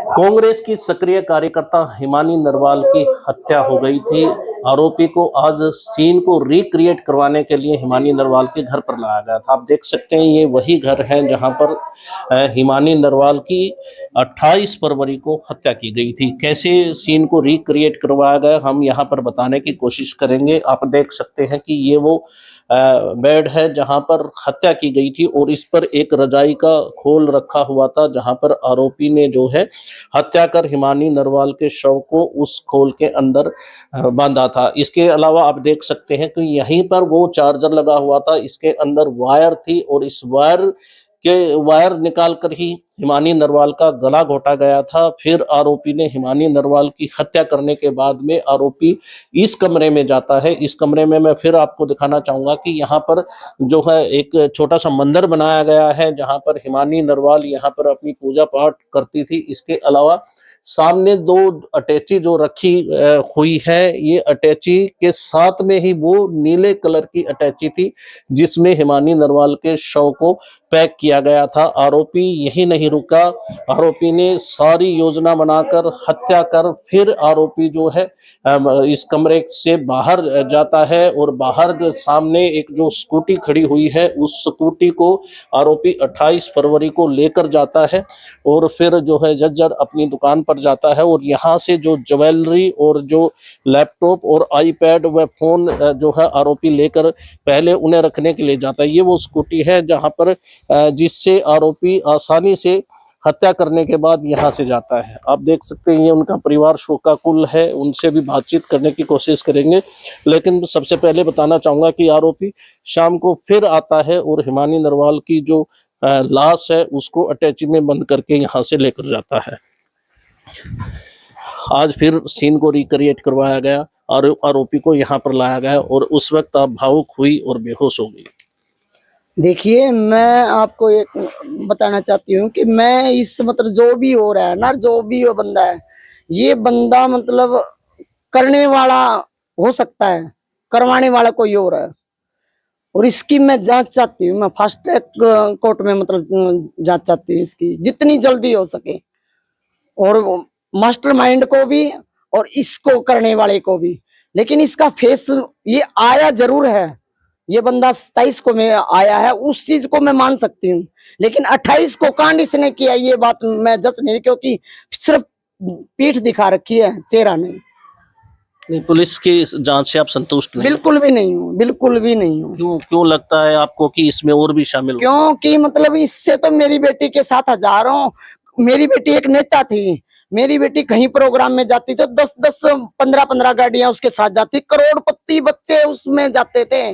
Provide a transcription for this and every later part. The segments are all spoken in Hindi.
कांग्रेस की सक्रिय कार्यकर्ता हिमानी नरवाल की हत्या हो गई थी। आरोपी को आज सीन को रिक्रिएट करवाने के लिए हिमानी नरवाल के घर पर लाया गया था। आप देख सकते हैं ये वही घर है जहां पर हिमानी नरवाल की 28 फरवरी को हत्या की गई थी। कैसे सीन को रिक्रिएट करवाया गया हम यहां पर बताने की कोशिश करेंगे। आप देख सकते हैं कि ये वो बेड है जहां पर हत्या की गई थी और इस पर एक रजाई का खोल रखा हुआ था जहां पर आरोपी ने जो है हत्या कर हिमानी नरवाल के शव को उस खोल के अंदर बांधा था। इसके अलावा आप देख सकते हैं कि यहीं पर वो चार्जर लगा हुआ था, इसके अंदर वायर थी और इस वायर निकाल कर ही हिमानी नरवाल का गला घोटा गया था। फिर आरोपी ने हिमानी नरवाल की हत्या करने के बाद में आरोपी इस कमरे में जाता है। इस कमरे में मैं फिर आपको दिखाना चाहूंगा कि यहाँ पर जो है एक छोटा सा मंदिर बनाया गया है जहाँ पर हिमानी नरवाल यहाँ पर अपनी पूजा पाठ करती थी। इसके अलावा सामने दो अटैची जो रखी हुई है, ये अटैची के साथ में ही वो नीले कलर की अटैची थी जिसमें हिमानी नरवाल के शव को पैक किया गया था। आरोपी यही नहीं रुका, आरोपी ने सारी योजना बनाकर हत्या कर फिर आरोपी जो है इस कमरे से बाहर जाता है और बाहर सामने एक जो स्कूटी खड़ी हुई है उस स्कूटी को आरोपी 28 फरवरी को लेकर जाता है और फिर जो है जज्जर अपनी दुकान पर जाता है और यहाँ से जो ज्वेलरी और जो लैपटॉप और आईपैड व फोन जो है आरोपी लेकर पहले उन्हें रखने के लिए जाता है। ये वो स्कूटी है जहाँ पर जिससे आरोपी आसानी से हत्या करने के बाद यहाँ से जाता है। आप देख सकते हैं ये उनका परिवार शोकाकुल है, उनसे भी बातचीत करने की कोशिश करेंगे। लेकिन सबसे पहले बताना चाहूंगा कि आरोपी शाम को फिर आता है और हिमानी नरवाल की जो लाश है उसको अटैची में बंद करके यहाँ से लेकर जाता है। आज फिर सीन को रिक्रिएट करवाया गया और आरोपी को यहाँ पर लाया गया और उस वक्त आप भावुक हुई और बेहोश हो गई। देखिए, मैं आपको एक बताना चाहती हूँ कि मैं इस मतलब जो भी हो रहा है ना, जो भी वो बंदा है, ये बंदा मतलब करने वाला हो सकता है, करवाने वाला कोई और है। और इसकी मैं जांच चाहती हूँ, मैं फास्ट ट्रैक कोर्ट में मतलब जांच चाहती हूँ इसकी जितनी जल्दी हो सके, और मास्टरमाइंड को भी और इसको करने वाले को भी। लेकिन इसका फेस ये आया जरूर है, ये बंदा 27 को में आया है, उस चीज को मैं मान सकती हूँ। लेकिन 28 को कांड इसने किया, ये बात मैं जज नहीं, क्योंकि सिर्फ पीठ दिखा रखी है, चेहरा नहीं। पुलिस की जांच से आप संतुष्ट नहीं? बिल्कुल भी नहीं हूँ, बिल्कुल भी नहीं हूँ। क्यों लगता है आपको कि इसमें और भी शामिल हो? क्योंकि मतलब इससे तो मेरी बेटी के साथ हजारों, मेरी बेटी एक नेता थी, मेरी बेटी कहीं प्रोग्राम में जाती तो 10-10 15-15 गाड़ियां उसके साथ जाती, करोड़पति बच्चे उसमें जाते थे।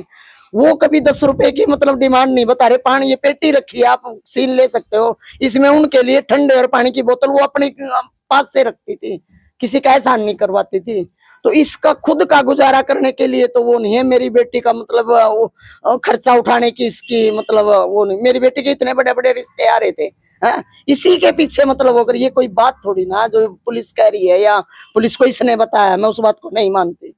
वो कभी 10 रुपए की मतलब डिमांड नहीं बता रहे। पानी ये पेटी रखी है, आप सीन ले सकते हो, इसमें उनके लिए ठंडे और पानी की बोतल वो अपने पास से रखती थी, किसी का एहसान नहीं करवाती थी। तो इसका खुद का गुजारा करने के लिए तो वो नहीं है। मेरी बेटी का मतलब वो खर्चा उठाने की इसकी मतलब वो नहीं। मेरी बेटी के इतने बड़े बड़े रिश्ते आ रहे थे, है? इसी के पीछे मतलब अगर ये कोई बात थोड़ी ना जो पुलिस कह रही है या पुलिस को इसने बताया, मैं उस बात को नहीं मानती।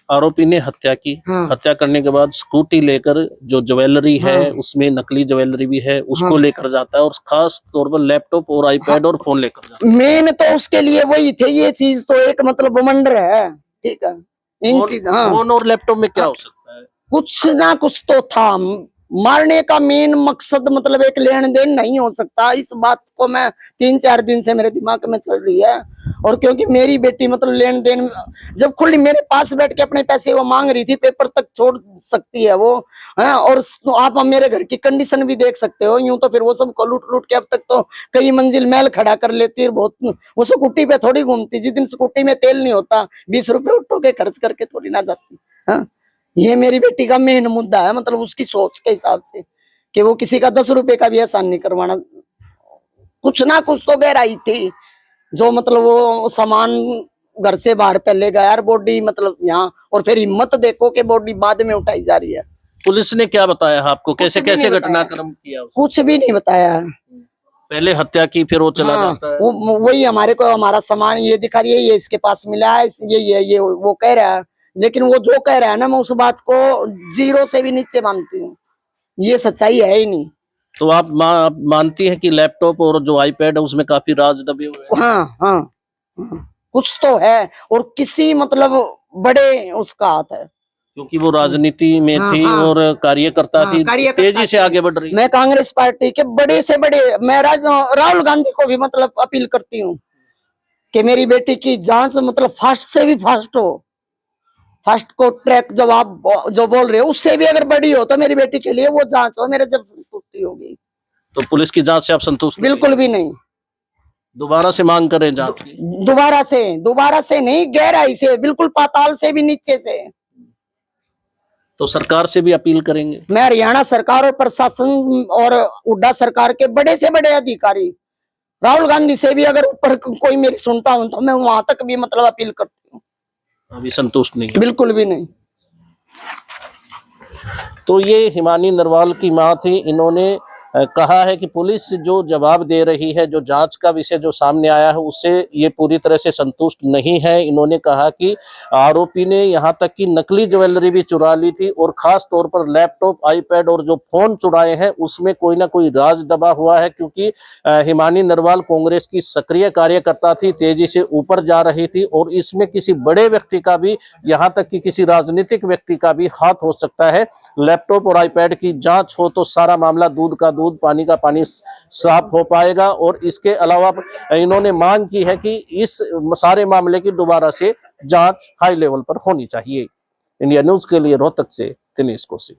आरोपी ने हत्या की, हाँ। हत्या करने के बाद स्कूटी लेकर जो ज्वेलरी है, हाँ। उसमें नकली ज्वेलरी भी है, उसको हाँ। लेकर जाता है और खास तौर पर लैपटॉप और आईपैड और फोन लेकर जाता है। मेन तो उसके लिए वही थे, ये चीज तो एक मतलब बमंडर है, ठीक है। इन चीज फोन और लैपटॉप में क्या हो सकता है? कुछ ना कुछ तो था। मारने का मेन मकसद मतलब एक लेन देन नहीं हो सकता। इस बात को मैं 3-4 दिन से मेरे दिमाग में चल रही है। और क्योंकि मेरी बेटी मतलब लेन देन जब खुली मेरे पास बैठ के अपने पैसे वो मांग रही थी, पेपर तक छोड़ सकती है वो, है? और आप मेरे घर की कंडीशन भी देख सकते हो। यूं तो फिर वो सबको लूट लूट के अब तक तो कई मंजिल महल खड़ा कर लेती है। बहुत वो स्कूटी पे थोड़ी घूमती, जिस दिन स्कूटी में तेल नहीं होता 20 रुपए उठो के खर्च करके थोड़ी ना जाती, है? ये मेरी बेटी का मेन मुद्दा है, मतलब उसकी सोच के हिसाब से कि वो किसी का 10 रुपए का भी एहसान नहीं करवाना। कुछ ना कुछ तो गहराई थी जो मतलब वो सामान घर से बाहर पहले गया और बॉडी मतलब यहाँ, और फिर हिम्मत देखो कि बॉडी बाद में उठाई जा रही है। पुलिस ने क्या बताया आपको, कैसे कैसे घटनाक्रम किया? कुछ भी नहीं बताया। पहले हत्या की फिर वो चला जाता है। वही हमारे को हमारा सामान ये दिखा रही है, ये इसके पास मिला है, ये वो कह रहा है। लेकिन वो जो कह रहा है ना, मैं उस बात को 0 से भी नीचे मानती हूँ। ये सच्चाई है ही नहीं। तो आप मानती है कि लैपटॉप और जो आईपैड है उसमें काफी राज दबे हुए हैं? हाँ हाँ हाँ, कुछ तो है और किसी मतलब बड़े उसका हाथ है। क्योंकि वो राजनीति में हाँ, थी हाँ, और कार्यकर्ता हाँ, थी, कार्यकर्ता तेजी से थी। आगे बढ़ रही मैं कांग्रेस पार्टी के बड़े से बड़े, मैं राहुल गांधी को भी मतलब अपील करती हूँ कि मेरी बेटी की जांच मतलब फास्ट से भी फास्ट हो, फास्ट को ट्रैक जब आप जो बोल रहे हो उससे भी अगर बड़ी हो तो मेरी बेटी के लिए वो जांच हो, मेरे जब संतुष्टि होगी। तो पुलिस की जांच से आप संतुष्ट नहीं? बिल्कुल भी नहीं। दोबारा से मांग करें जांच की? दोबारा से नहीं, गहराई से, बिल्कुल पाताल से भी नीचे से। तो सरकार से भी अपील करेंगे? मैं हरियाणा सरकार और प्रशासन और हुड्डा सरकार के बड़े से बड़े अधिकारी, राहुल गांधी से भी अगर ऊपर कोई मेरी सुनता हूं तो मैं वहां तक भी मतलब अपील करती हूँ। अभी संतुष्ट नहीं? बिल्कुल भी नहीं। तो ये हिमानी नरवाल की मां थी। इन्होंने कहा है कि पुलिस जो जवाब दे रही है, जो जांच का विषय जो सामने आया है, उससे ये पूरी तरह से संतुष्ट नहीं है। इन्होंने कहा कि आरोपी ने यहां तक कि नकली ज्वेलरी भी चुरा ली थी और खास तौर पर लैपटॉप, आईपैड और जो फोन चुराए हैं उसमें कोई ना कोई राज दबा हुआ है। क्योंकि हिमानी नरवाल कांग्रेस की सक्रिय कार्यकर्ता थी, तेजी से ऊपर जा रही थी और इसमें किसी बड़े व्यक्ति का भी, यहाँ तक कि किसी राजनीतिक व्यक्ति का भी हाथ हो सकता है। लैपटॉप और आईपैड की जांच हो तो सारा मामला दूध का दूध, पानी का पानी साफ हो पाएगा। और इसके अलावा इन्होंने मांग की है कि इस सारे मामले की दोबारा से जांच हाई लेवल पर होनी चाहिए। इंडिया न्यूज के लिए रोहतक से दिनेश कौशिक।